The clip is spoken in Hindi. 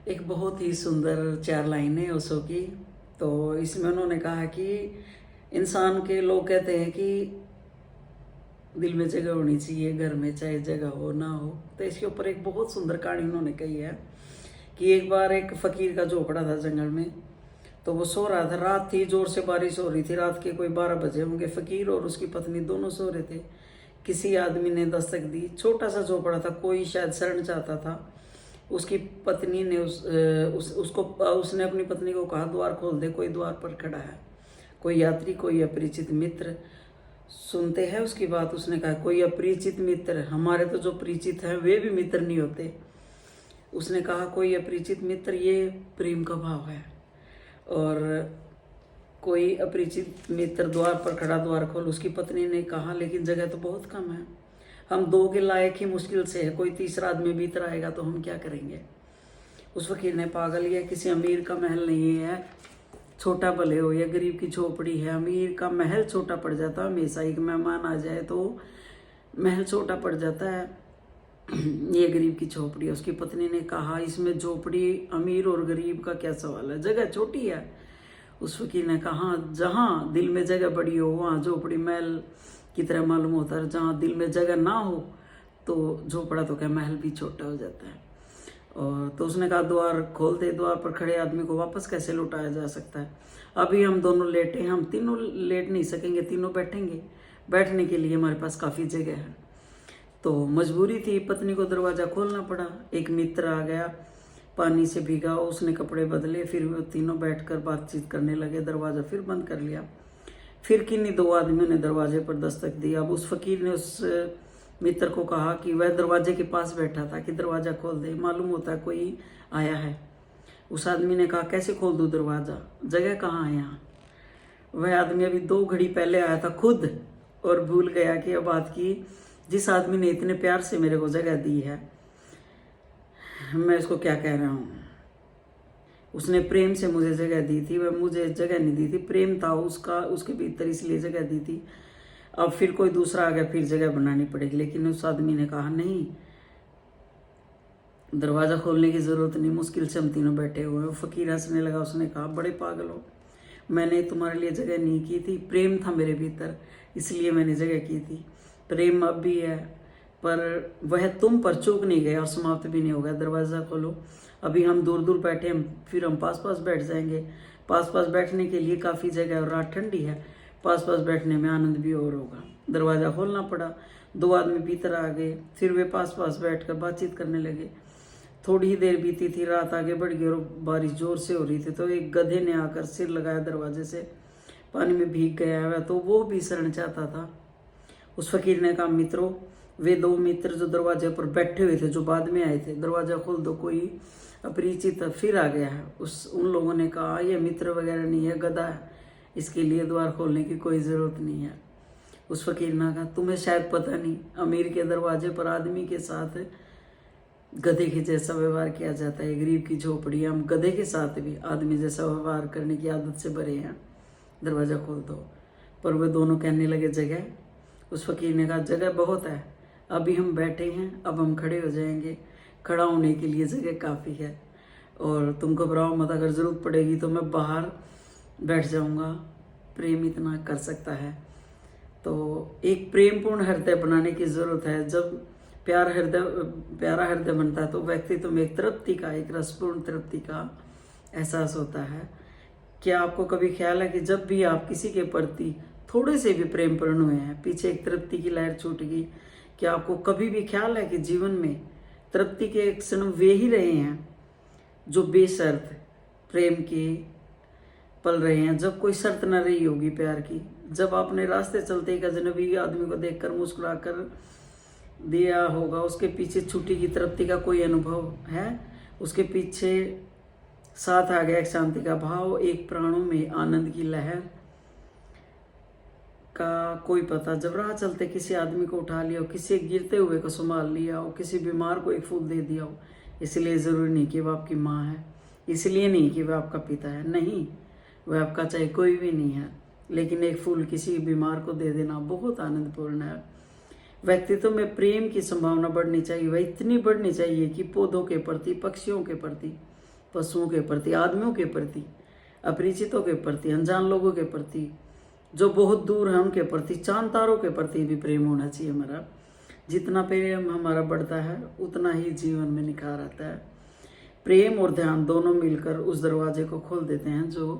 एक बहुत ही सुंदर 4 लाइनें ओशो की। तो इसमें उन्होंने कहा कि इंसान के लोग कहते हैं कि दिल में जगह होनी चाहिए, घर में चाहे जगह हो ना हो। तो इसके ऊपर एक बहुत सुंदर कहानी उन्होंने कही है कि एक बार एक फकीर का झोपड़ा था जंगल में। तो वो सो रहा था, रात थी, जोर से बारिश हो रही थी, रात के कोई 12 बजे होंगे। फकीर और उसकी पत्नी दोनों सो रहे थे। किसी आदमी ने दस्तक दी। छोटा सा झोपड़ा था, कोई शायद शरण चाहता था। उसकी पत्नी ने उसने अपनी पत्नी को कहा, द्वार खोल दे, कोई द्वार पर खड़ा है, कोई यात्री, कोई अपरिचित मित्र। सुनते हैं उसकी बात। उसने कहा, कोई अपरिचित मित्र? हमारे तो जो परिचित हैं वे भी मित्र नहीं होते। उसने कहा, कोई अपरिचित मित्र, ये प्रेम का भाव है। और कोई अपरिचित मित्र द्वार पर खड़ा, द्वार खोल। उसकी पत्नी ने कहा, लेकिन जगह तो बहुत कम है, हम 2 के लायक ही मुश्किल से है, कोई तीसरा आदमी भीतर आएगा तो हम क्या करेंगे? उस फकीर ने, पागल, ये किसी अमीर का महल नहीं है, छोटा भले हो या गरीब की झोपड़ी है। अमीर का महल छोटा पड़ जाता है हमेशा, एक मेहमान आ जाए तो महल छोटा पड़ जाता है, ये गरीब की झोपड़ी है। उसकी पत्नी ने कहा, इसमें झोपड़ी, अमीर और गरीब का क्या सवाल है, जगह छोटी है। उस फकीर ने कहा, जहाँ दिल में जगह बड़ी हो वहाँ झोपड़ी महल की तरह मालूम होता है, जहाँ दिल में जगह ना हो तो झोपड़ा तो क्या महल भी छोटा हो जाता है। और तो उसने कहा, द्वार खोल दे, द्वार पर खड़े आदमी को वापस कैसे लौटाया जा सकता है? अभी हम दोनों लेटे हैं, हम तीनों लेट नहीं सकेंगे, तीनों बैठेंगे, बैठने के लिए हमारे पास काफ़ी जगह है। तो मजबूरी थी, पत्नी को दरवाज़ा खोलना पड़ा। एक मित्र आ गया, पानी से भीगा, उसने कपड़े बदले, फिर वो तीनों बैठकर बातचीत करने लगे। दरवाज़ा फिर बंद कर लिया। फिर किन्हीं 2 आदमियों ने दरवाजे पर दस्तक दी। अब उस फकीर ने उस मित्र को कहा कि वह दरवाजे के पास बैठा था कि दरवाज़ा खोल दे, मालूम होता है कोई आया है। उस आदमी ने कहा, कैसे खोल दूँ दरवाज़ा, जगह कहाँ है यहाँ? वह आदमी अभी 2 घड़ी पहले आया था खुद, और भूल गया कि अब बात की, जिस आदमी ने इतने प्यार से मेरे को जगह दी है, मैं इसको क्या कह रहा हूँ। उसने प्रेम से मुझे जगह दी थी, वह मुझे जगह नहीं दी थी, प्रेम था उसका उसके भीतर, इसलिए जगह दी थी। अब फिर कोई दूसरा आ गया, फिर जगह बनानी पड़ेगी। लेकिन उस आदमी ने कहा, नहीं, दरवाज़ा खोलने की ज़रूरत नहीं, मुश्किल से हम तीनों बैठे हुए हैं। वो फकीर हंसने लगा। उसने कहा, बड़े पागल हो, मैंने तुम्हारे लिए जगह नहीं की थी, प्रेम था मेरे भीतर, इसलिए मैंने जगह की थी। प्रेम अब भी है, पर वह तुम पर चूक नहीं गया और समाप्त भी नहीं होगा। दरवाज़ा खोलो, अभी हम दूर दूर बैठे हैं, फिर हम पास पास बैठ जाएंगे। पास पास बैठने के लिए काफ़ी जगह है और रात ठंडी है, पास पास बैठने में आनंद भी और होगा। दरवाज़ा खोलना पड़ा। 2 आदमी भीतर आ गए, फिर वे पास पास बैठकर बातचीत करने लगे। थोड़ी ही देर बीती थी, रात आगे बढ़ गई और बारिश जोर से हो रही थी। तो एक गधे ने आकर सिर लगाया दरवाजे से, पानी में भीग गया है, तो वो भी शरण चाहता था। उस फकीर ने कहा, मित्रों, वे 2 मित्र जो दरवाजे पर बैठे हुए थे, जो बाद में आए थे, दरवाजा खोल दो, कोई अपरिचित फिर आ गया है। उन लोगों ने कहा, ये मित्र वगैरह नहीं है, गधा है, इसके लिए द्वार खोलने की कोई ज़रूरत नहीं है। उस फकीर ने कहा, तुम्हें शायद पता नहीं, अमीर के दरवाजे पर आदमी के साथ गधे के जैसा व्यवहार किया जाता है। गरीब की झोपड़ी, हम गधे के साथ भी आदमी जैसा व्यवहार करने की आदत से भरे हैं, दरवाज़ा खोल दो। पर वे दोनों कहने लगे, जगह? उस फकीर ने कहा, जगह बहुत है, अभी हम बैठे हैं, अब हम खड़े हो जाएंगे, खड़ा होने के लिए जगह काफ़ी है, और तुम घबराओ मत, अगर ज़रूरत पड़ेगी तो मैं बाहर बैठ जाऊंगा, प्रेम इतना कर सकता है। तो एक प्रेमपूर्ण हृदय बनाने की ज़रूरत है। जब प्यारा हृदय बनता है तो व्यक्तित्व में एक तृप्ति का, एक रसपूर्ण तृप्ति का एहसास होता है। क्या आपको कभी ख्याल है कि जब भी आप किसी के प्रति थोड़े से भी प्रेमपूर्ण हुए हैं, पीछे एक तृप्ति की लहर छूट गई? क्या आपको कभी भी ख्याल है कि जीवन में तृप्ति के एक क्षण वे ही रहे हैं जो बेशर्त प्रेम के पल रहे हैं, जब कोई शर्त न रही होगी प्यार की? जब आपने रास्ते चलते एक अजनबी आदमी को देखकर मुस्कुरा कर दिया होगा, उसके पीछे छुट्टी की तृप्ति का कोई अनुभव है? उसके पीछे साथ आ गया एक शांति का भाव, एक प्राणों में आनंद की लहर का कोई पता? जब राह चलते किसी आदमी को उठा लिया हो, किसी गिरते हुए को संभाल लिया हो, किसी बीमार को एक फूल दे दिया हो, इसलिए ज़रूरी नहीं कि वह आपकी माँ है, इसलिए नहीं कि वह आपका पिता है, नहीं, वह आपका चाहे कोई भी नहीं है, लेकिन एक फूल किसी बीमार को दे देना बहुत आनंदपूर्ण है। व्यक्तित्व में प्रेम की संभावना बढ़नी चाहिए, वह इतनी बढ़नी चाहिए कि पौधों के प्रति, पक्षियों के प्रति, पशुओं के प्रति, आदमियों के प्रति, अपरिचितों के प्रति, अनजान लोगों के प्रति, जो बहुत दूर है उनके प्रति, चांद तारों के प्रति भी प्रेम होना चाहिए हमारा। जितना प्रेम हमारा बढ़ता है उतना ही जीवन में निखार आता है। प्रेम और ध्यान दोनों मिलकर उस दरवाजे को खोल देते हैं जो